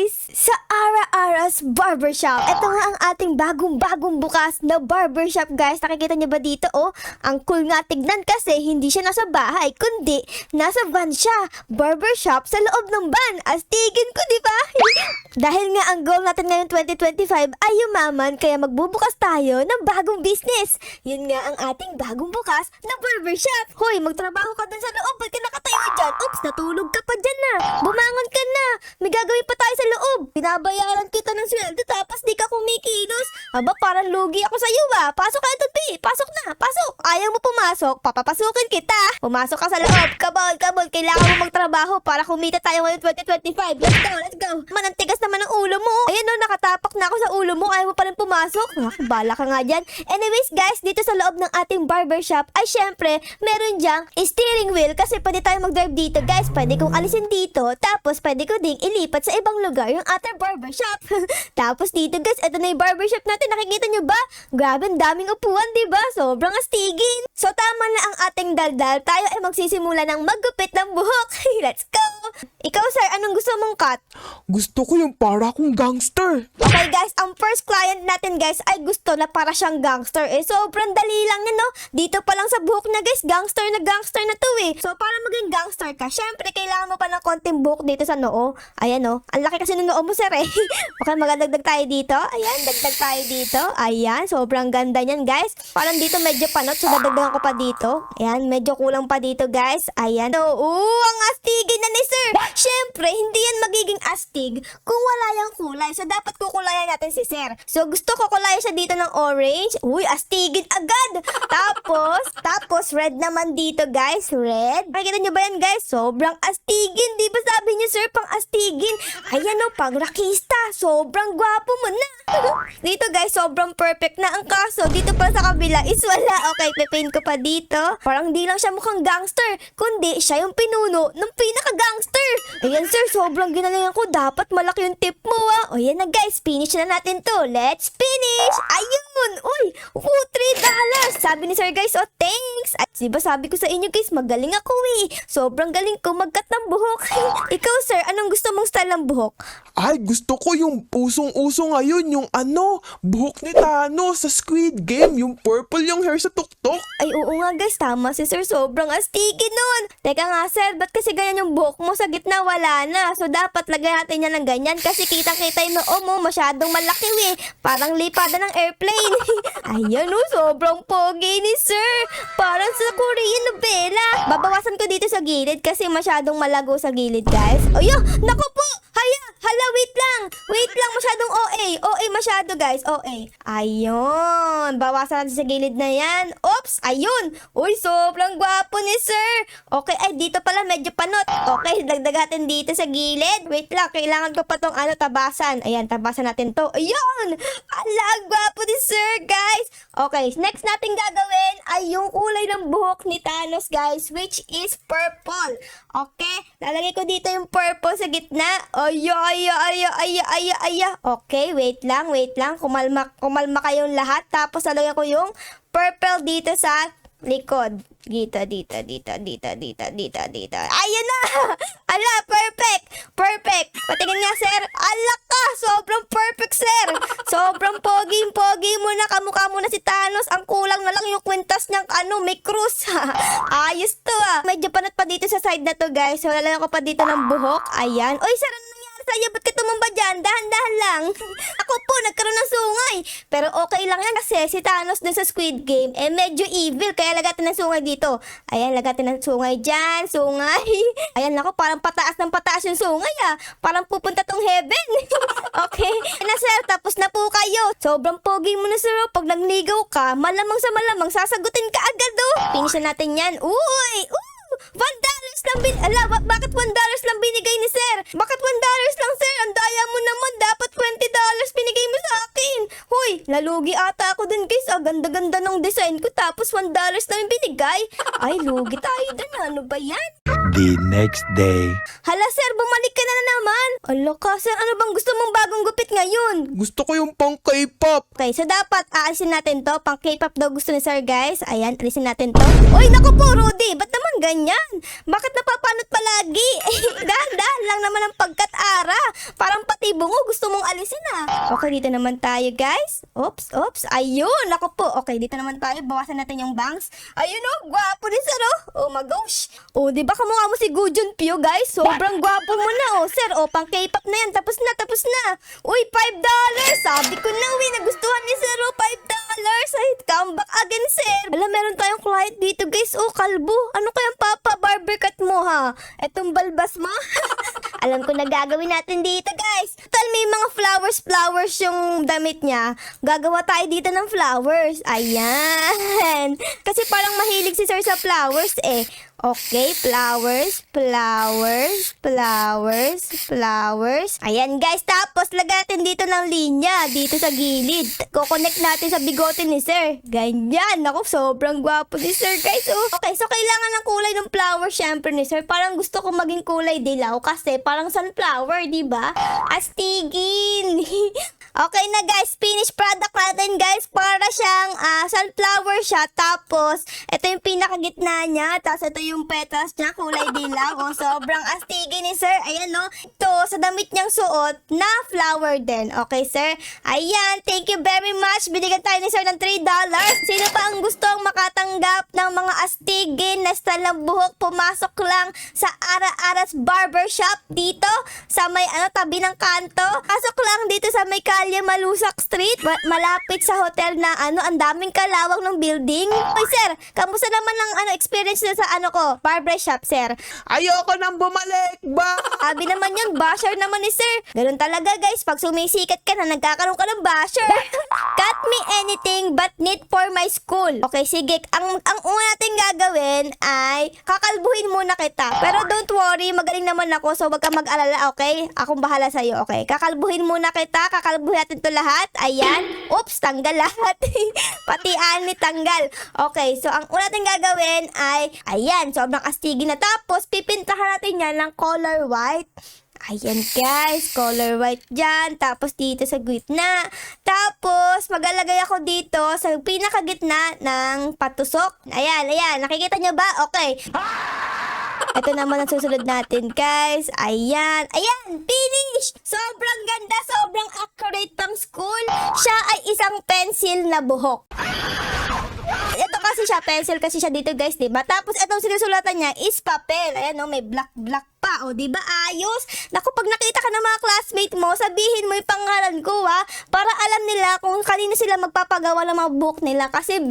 guys! Sa Ara-Ara's Barbershop. Ito nga ang ating bagong-bagong bukas na barbershop, guys. Nakikita niyo ba dito? Oh, ang cool nga tignan kasi hindi siya nasa bahay, kundi nasa van siya. Barbershop sa loob ng van. Astigin ko, di ba? Dahil nga ang goal natin ngayon 2025 ay yumaman, kaya magbubukas tayo ng bagong business. Yun nga ang ating bagong bukas na barbershop. Hoy, magtrabaho ka dun sa loob. Ba't ka nakatayo dyan? Oops, natulog ka pa dyan na. Bumangon ka na. May gagawin pa tayo sa loob. Binabayaran kita ng sweldo tapos di ka kumikilos. Aba, parang lugi ako sa iyo ba? Pasok ka doon, Pi. Pasok na. Pasok. Ayaw mo pumasok, papapasukin kita. Pumasok ka sa loob. Kabol. Kailangan mo magtrabaho para kumita tayo ngayon 2025. Let's go. Manantigas naman ang ulo mo. Ayan o, nakatapak na ako sa ulo mo. Ayaw mo pa rin pumasok. Bala ka nga dyan. Anyways, guys, dito sa loob ng ating barbershop ay syempre, meron dyang steering wheel kasi pwede tayo mag-drive dito. Guys, pwede kong alisin dito. Tapos, pwede ko ding ilipat sa ibang lugar yung ating barbershop. Tapos dito, guys, ito na yung barbershop natin. Nakikita nyo ba? Grabe, ang daming upuan, diba? Sobrang astigin. So, tama na ang ating daldal. Tayo ay magsisimula ng maggupit ng buhok. Let's go! Ikaw, sir, anong gusto mong cut? Gusto ko yung para akong gangster. Okay, guys, ang first client natin, guys, ay gusto na para siyang gangster. Sobrang dali lang yan, no? Dito pa lang sa buhok na, guys, gangster na to, eh. So, para maging gangster ka, syempre, kailangan mo pa ng konting buhok dito sa noo. Ayan, no? Ang laki kasi ng noo mo, sir, eh. Okay, magadagdag tayo dito. Ayan, dagdag tayo dito. Ayan, sobrang ganda niyan, guys. Parang dito medyo panot, so dadagdagan ko pa dito. Ayan, medyo kulang pa dito, guys. Ayan. So, ang astigin na ni sir. Syempre, hindi yan magiging astig kung wala yung kulay. So, dapat kukulayan natin si sir. So, gusto ko kulayan siya dito ng orange. Uy, astigin agad. Tapos, red naman dito, guys. Red. Nakikita nyo ba yan, guys? Sobrang astigin. Di ba sabi niyo, sir, pang astigin? Ayan o, pang rakista. Sobrang gwapo mo na. Dito, guys, sobrang perfect na. Ang kaso, dito pa sa kabila is wala. Okay, pepaint ko pa dito. Parang di lang siya mukhang gangster, kundi siya yung pinuno ng pinaka-gangster. Ayan, sir, sobrang ginalingan ko. Dapat malaki yung tip mo, ah. O, yan na, guys. Finish na natin to. Let's finish. Ayun. Uy, $3. Sabi ni sir, guys, oh, thanks. At diba sabi ko sa inyo, guys, magaling ako, eh. Sobrang galing ko magkat ng buhok. Ikaw, sir, anong gusto mong style ng buhok? Ay, gusto ko yung usong-uso ngayon, yung buhok ni Thanos sa Squid Game, yung purple yung hair sa tuktok. Ay, oo nga, guys. Tama si sir. Sobrang astigin nun. Teka nga, sir. Ba't kasi ganyan yung buhok mo? Sa gitna, wala na. So, dapat lagyan natin yan ng ganyan kasi kitang-kita yung noo mo. Masyadong malaki, eh. Parang lipada ng airplane. Ayan, oh. Sobrang pogi ni sir. Parang sa Korean novela. Babawasan ko dito sa gilid kasi masyadong malago sa gilid, guys. Ayun, naku po. Hala, wait lang. Masyadong OA. OA masyado, guys. OA. Ayun. Bawasan natin sa gilid na yan. Oops, ayun. Uy, sobrang gwapo ni sir. Okay, ay, dito pala medyo panot. Okay, dagdagatin dito sa gilid. Wait lang, kailangan ko pa tong tabasan. Ayan, tabasan natin to. Ayun. Ala, gwapo ni sir, guys. Okay, next natin gagawin ay yung kulay ng buhok ni Thanos, guys, which is purple. Okay, lalagay ko dito yung purple sa gitna. Okay, wait lang. Kumalma kayong lahat. Tapos lalagyan ko yung purple dito sa likod. Dito. Ayun na! Ala, perfect. Patingin nga, sir. Ala ka! Sobrang perfect, sir. Sobrang pogi mo na. Kamukha mo na si Thanos. Ang kulang na lang yung kwintas niyang may krus. Ayos to, ah. Medyo panat pa dito sa side na to, guys. So, lalagyan ko pa dito ng buhok. Ayan. Uy, sir, ano nangyari sa'yo? Ba't ka tumamba dyan? Dahan-dahan lang. Ako po, nagkaroon ng sungay. Pero okay lang yan kasi si Thanos dun sa Squid Game, medyo evil. Kaya lagatin ng sungay dito. Ayan, lagatin ng sungay dyan. Sungay. Ayan, ako, parang pataas ng pataas yung sungay, ah. Parang pupunta tong heaven. Okay. Na, sir, tapos na po kayo. Sobrang pogi mo na, sir. Pag nagligaw ka, malamang sa malamang, sasagutin ka agad, oh. Finish na natin yan. Uy! $1 lang bakit $1 lang binigay ni sir? Bakit $1 lang, sir? Ang daya mo naman. Dapat $20 binigay mo sa akin. Huy, nalugi ata ako dun guys. Ganda-ganda ng design ko tapos $1 na yung binigay. Ay, lugi tayo dun. Ano ba yan? The next day. Hala sir, bumalik ka na naman. Ala ka sir, ano bang gusto mong bagong gupit ngayon? Gusto ko yung pang K-pop. Okay, so dapat aalisin natin to. Pang K-pop daw gusto ni sir guys. Ayan, alisin natin to. Uy, naku po Rudy, ba't naman ganyan? Bakit napapanot palagi? Dahan-dahan lang naman ang pagkat-ara. Parang pati bungo gusto mong alisin Okay, dito naman tayo guys. Oops. Ayun, naku po. Okay, dito naman tayo. Bawasan natin yung bangs. Ayun gwapo ni sir Oh my gosh. Di ba kamukha mo si Gu Junpyo guys? Sobrang gwapo mo na sir. Pang K-pop na yan. Tapos na. Uy, $5. Sabi ko na, nagustuhan ni sir $5. Ay, come back again sir. Alam, meron tayong client dito guys. Kalbo. Ano kayang papa barber cut mo ha? Etong balbas mo? Alam ko na gagawin natin dito guys. Tal, may mga flowers yung damit niya. Gagawa tayo dito ng flowers. Ayan. Kasi parang mahilig si sir sa flowers Okay, flowers. Ayan guys, tapos lagyan natin dito ng linya, dito sa gilid. Kukonect natin sa bigote ni sir. Ganyan, ako sobrang gwapo ni sir guys. Okay, so kailangan ng kulay ng flower syempre ni sir. Parang gusto ko maging kulay dilaw kasi parang sunflower, di ba? Astigin. Okay na guys, finished product natin guys. Para siyang sunflower siya. Tapos, ito yung pinakagitna niya. Tapos ito yung petals niya, kulay dilaw. Sobrang astigin ni sir. Ayan ito, sa damit niyang suot na flower din. Okay sir? Ayan, thank you very much. Binigyan tayo ni sir ng $3. Sino pa ang gustong makatanggap ng mga astigin na style ng buhok? Pumasok lang sa Ara-Aras Barbershop dito sa may tabi ng kanto. Pasok lang dito sa may Kalye Malusak Street, malapit sa hotel na ang daming kalawang ng building. Oy sir, kamusta naman ang experience na sa barbershop sir? Ayoko nang bumalik ba? Sabi naman yun, basher naman ni sir. Ganun talaga guys, pag sumisikat ka na, nagkakaroon ka ng basher. Cut me anything but need for my school. Okay, sige. Ang una natin gagawin ay kakalbuhin muna kita. Pero don't worry, magaling naman ako, so wag kang mag-alala, okay? Akong bahala sa'yo, okay? Kakalbuhin muna kita, kakalbuhin natin to lahat. Ayan. Oops, tanggal lahat. Pati ani tanggal. Okay, so ang una natin gagawin ay, ayan, sobrang astigin na. Tapos, pipintahan natin yan ng color white. Ayan guys, color white dyan. Tapos dito sa gitna. Tapos maglalagay ako dito sa pinakagitna ng patusok. Ayan. Nakikita nyo ba? Okay. Ito naman ang susunod natin guys. Ayan. Finish! Sobrang ganda, sobrang accurate pang school. Siya ay isang pencil na buhok. Ito kasi siya, pencil kasi siya dito guys, diba? Tapos itong sinusulatan niya is papel. Ayan may black pa. Diba? Ayos. Naku, pag nakita ka ng mga classmate mo, sabihin mo yung pangalan ko para alam nila kung kanino sila magpapagawa ng mga book nila. Kasi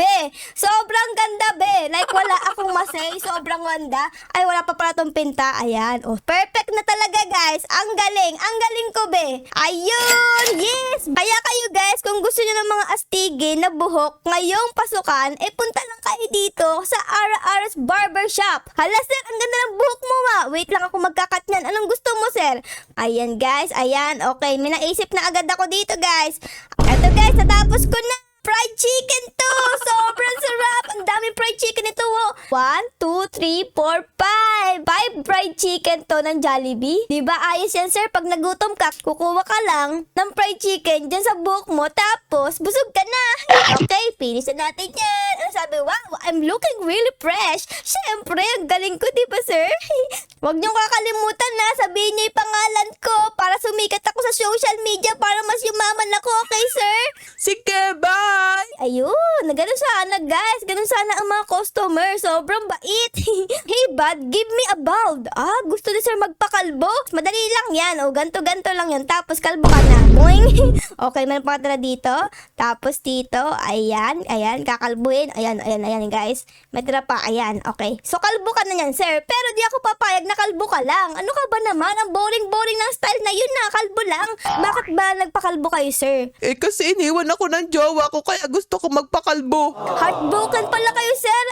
sobrang ganda like wala akong masay, sobrang ganda. Ay, wala pa pala tong pinta. Ayan. Perfect na talaga guys. Ang galing ko Ayun, yes. Kaya kayo guys, kung gusto niyo ng mga astigin na buhok ngayong pasukan, punta lang kayo dito sa Ara-Aras Barbershop. Hala sir, ang ganda ng buhok mo Wait lang ako magkakat niyan. Anong gusto mo sir? Ayan guys, okay, may naisip na agad ako dito guys. Eto guys, natapos ko na. Fried chicken to! Sobrang sarap! Ang daming fried chicken ito 1, 2, 3, 4, 5! 5 fried chicken to ng Jollibee. Diba ayos yan sir? Pag nagutom ka, kukuha ka lang ng fried chicken dyan sa buhok mo, tapos busog ka na! Okay, finish na natin yan! Ano sabi? Wow, I'm looking really fresh! Syempre, ang galing ko, diba sir? Huwag niyong kakalimutan na sabihin niyo yung pangalan ko para sumikat ako sa social media para mas yumaman ako, okay sir? Sige, bye! Ayun, ganun sana guys. Ganun sana ang mga customer. Sobrang bait. Hey bud, give me a bald. Gusto ni sir magpakalbo? Madali lang yan. Ganto-ganto lang yan. Tapos kalbo ka na. Boing. Okay, may pakatala dito. Tapos dito. Ayan, kakalbuhin. Ayan guys. May tira pa. Ayan, okay. So kalbo ka na yan sir. Pero di ako papayag na kalbo ka lang. Ano ka ba naman? Ang boring-boring ng style na yun na, kalbo lang. Bakit ba nagpakalbo kayo, sir? Eh kasi iniwan ako ng jowa ko kaya gusto ko magpakalbo. Heartbroken pala kayo, sir.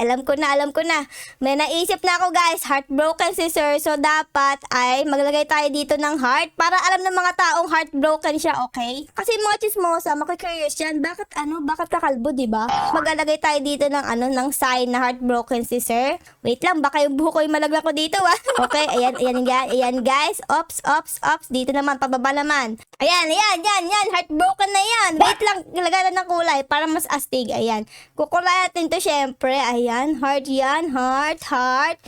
Alam ko na. May naisip na ako, guys. Heartbroken si sir. So, dapat ay maglagay tayo dito ng heart para alam ng mga taong heartbroken siya, okay? Kasi mga chismosa, makikurious yan. Bakit kakalbo, di ba? Maglalagay tayo dito ng sign na heartbroken si sir. Wait lang, baka yung buhok ko yung malaglag ko dito, Okay, ayan, guys. Ops. Dito naman, pababa naman. Ayan. Heartbroken na yan. Wait lang, lagyan ng kulay para mas astig. Ayan. Kukulay natin to, syempre. Ayan, heart yan. Heart.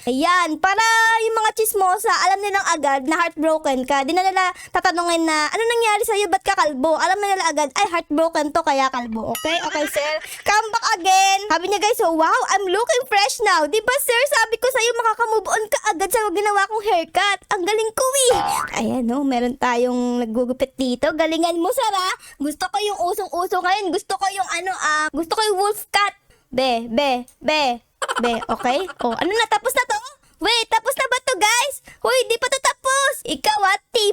Ayan, para yung mga chismosa, alam nilang agad na heartbroken ka. Di na nila tatanungin na, ano nangyari sa'yo? Ba't ka kalbo? Alam na nila agad, ay, heartbroken to, kaya kalbo. Okay, sir. Come back again. Sabi niya, guys, so, wow, I'm looking fresh now. Di ba, sir? Sabi ko sa'yo, makakamove on ka agad sa ginawa kong haircut. Ang galing ko, Ayan, meron tayong nagugupit dito. Galingan mo, Sara. Gusto ko yung usong-uso ngayon. Gusto ko yung wolf cut. Be, okay? Oh, ano na, tapos na to? Wait, tapos na ba to, guys? Hoy, di pa to tapos. Ikaw,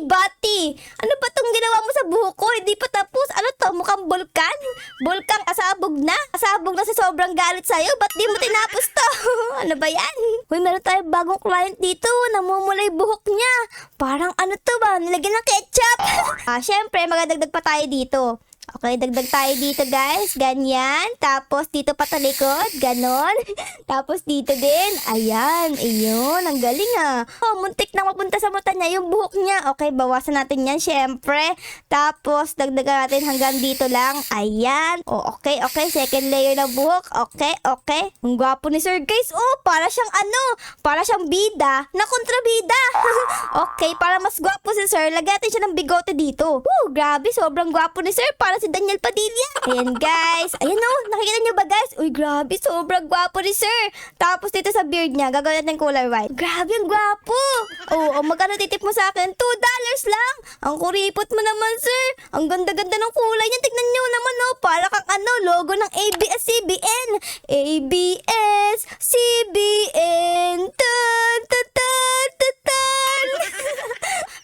bati. Ano ba tong ginawa mo sa buhok ko? Hindi pa tapos. Ano to, mukhang bulkan? Bulkan, kasabog na sa sobrang galit sa'yo. Ba't di mo tinapos to? Ano ba yan? Hoy, meron tayong bagong client dito. Namumulay buhok niya. Parang ano to ba? Nilagyan ng ketchup. Syempre, magdagdag pa tayo dito. Okay, dagdag tayo dito, guys. Ganyan. Tapos, dito pa sa likod. Ganon. Tapos, dito din. Ayan. Ayun. Ang galing, muntik na mapunta sa mata niya yung buhok niya. Okay, bawasan natin yan, syempre. Tapos, dagdagan natin hanggang dito lang. Ayan. Okay. Second layer ng buhok. Okay. Ang gwapo ni Sir, guys. Para siyang bida na kontrabida. Okay, para mas gwapo si Sir, lagyan natin siya ng bigote dito. Grabe. Sobrang gwapo ni Sir. Para si Daniel Padilla. Ayan, guys. Ayan, nakikita niyo ba, guys? Uy, grabe. Sobrang gwapo ni Sir. Tapos dito sa beard niya, gagawin natin color white. Grabe, ang gwapo. Magkano titip mo sa akin? $2 lang. Ang kuripot mo naman, Sir. Ang ganda-ganda ng kulay niya. Tignan niyo naman, para kang logo ng ABS-CBN. ABS-CBN.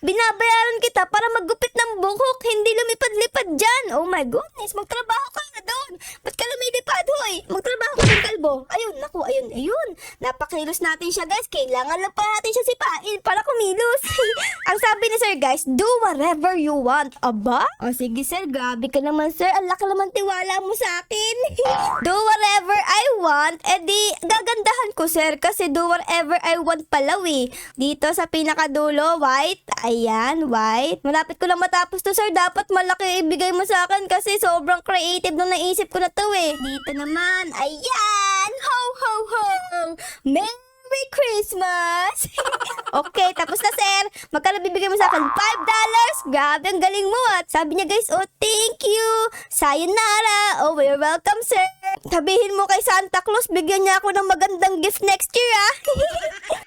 Binabayaran kita para maggupit ng buhok, hindi lumipad-lipad dyan. Oh my goodness, magtrabaho ka na doon. Ba't ka lumilipad, hoy? Magtrabaho ka ng kalbo. Ayun. Napakilos natin siya, guys. Kailangan lang pa natin siya sipain para kumilos. Ang sabi ni Sir, guys, do whatever you want. Aba? Sige, Sir. Grabe ka naman, Sir. Ang laki naman tiwala mo sa akin. Do whatever I want. Di, gagandahan ko, Sir. Kasi do whatever I want pala, Dito sa pinakadulo, white. Ayan, white. Malapit ko lang matapos to, Sir. Dapat malaki ibigay mo sa akin kasi sobrang creative nung naisip ko na to, Dito naman, ayan! Ho, ho, ho! Merry Christmas! Okay, tapos na, Sir. Magkano bibigay mo sa akin? $5? Grabe, ang galing mo, Sabi niya, guys, thank you! Sayonara! You're welcome, Sir! Sabihin mo kay Santa Claus, bigyan niya ako ng magandang gift next year,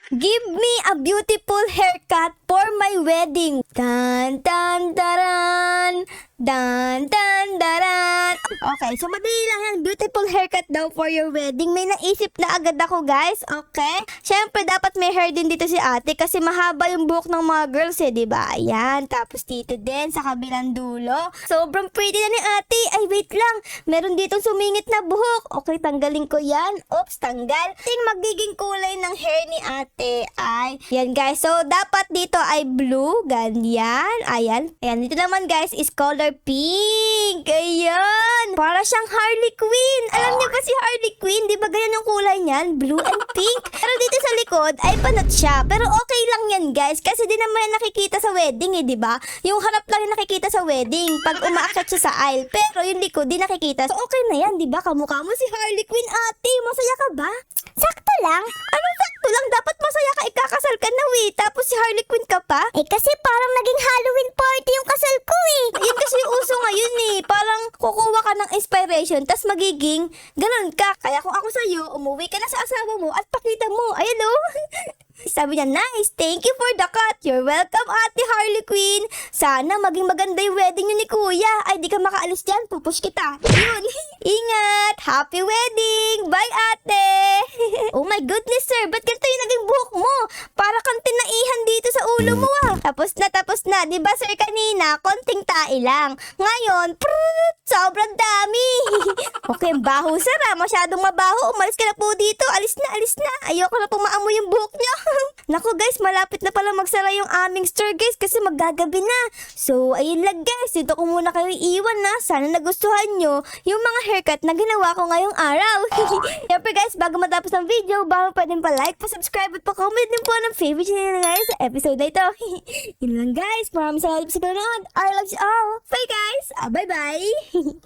Give me a beautiful haircut for my wedding. Dan, dan, daran. Dan, dan, daran. Okay, so madali lang yan. Beautiful haircut daw for your wedding. May naisip na agad ako, guys. Okay? Siyempre, dapat may hair din dito si ate kasi mahaba yung buhok ng mga girls, diba? Ayan. Tapos dito din sa kabilang dulo. Sobrang pretty na ni ate. Ay, wait lang. Meron ditong sumingit na buhok. Okay, tanggalin ko yan. Oops, tanggal. Ting magiging kulay ng hair ni ate ay, yan, guys. So, dapat dito ay blue. Ganyan. Ayan. Dito naman, guys, is color pink. Ayan. Para siyang Harley Quinn. Alam niyo ba si Harley Quinn? Di ba ganyan yung kulay niyan? Blue and pink. Pero dito sa likod ay panat siya. Pero okay lang yan, guys. Kasi di naman yan nakikita sa wedding, di ba? Yung harap lang yung nakikita sa wedding pag umaakyat siya sa aisle. Pero yung likod, di nakikita. So, okay na yan, di ba? Kamukha mo si Harley Quinn, ate. Masaya ka ba? Sakto lang. Anong sakto lang? Dapat masaya ka. Ikakasal ka na, Tapos si Harley Quinn ka pa? Kasi parang naging Halloween party yung kasal ko, Yan kasi yung uso ngayon, Parang kukuha ka ng inspiration, tas magiging ganun ka. Kaya kung ako sa'yo, umuwi ka na sa asawa mo at pakita mo. Ayan, Sabi niya, nice. Thank you for the cut. You're welcome, Ate Harley Quinn. Sana maging maganda yung wedding niyo ni Kuya. Ay, di ka makaalis dyan. Pupush kita. Yun. Ingat. Happy wedding. Bye, ate. Oh my goodness, sir. Ba't ganito yung naging buhok mo? Para kang tinaihan dito sa ulo mo, Tapos na. Di ba sir kanina, konting tae lang. Ngayon, sobrang dami. Okay, ang baho sir masyadong mabaho. Umalis ka na po dito. Alis na. Ayoko na po maamoy yung buhok niyo. Naku guys, malapit na pala magsara yung aming store guys kasi maggagabi na. So, ayun lang guys. Dito ko muna kayo iiwan na. Sana nagustuhan nyo yung mga haircut na ginawa ko ngayong araw. Siyempre guys, bago matapos ang video, baka pwedeng pa-like, pa-subscribe at pa-comment din po ng favorite nyo na guys sa episode na ito. Yun lang guys. Maraming salamat sa panonood. I love you all. Bye guys. Bye-bye.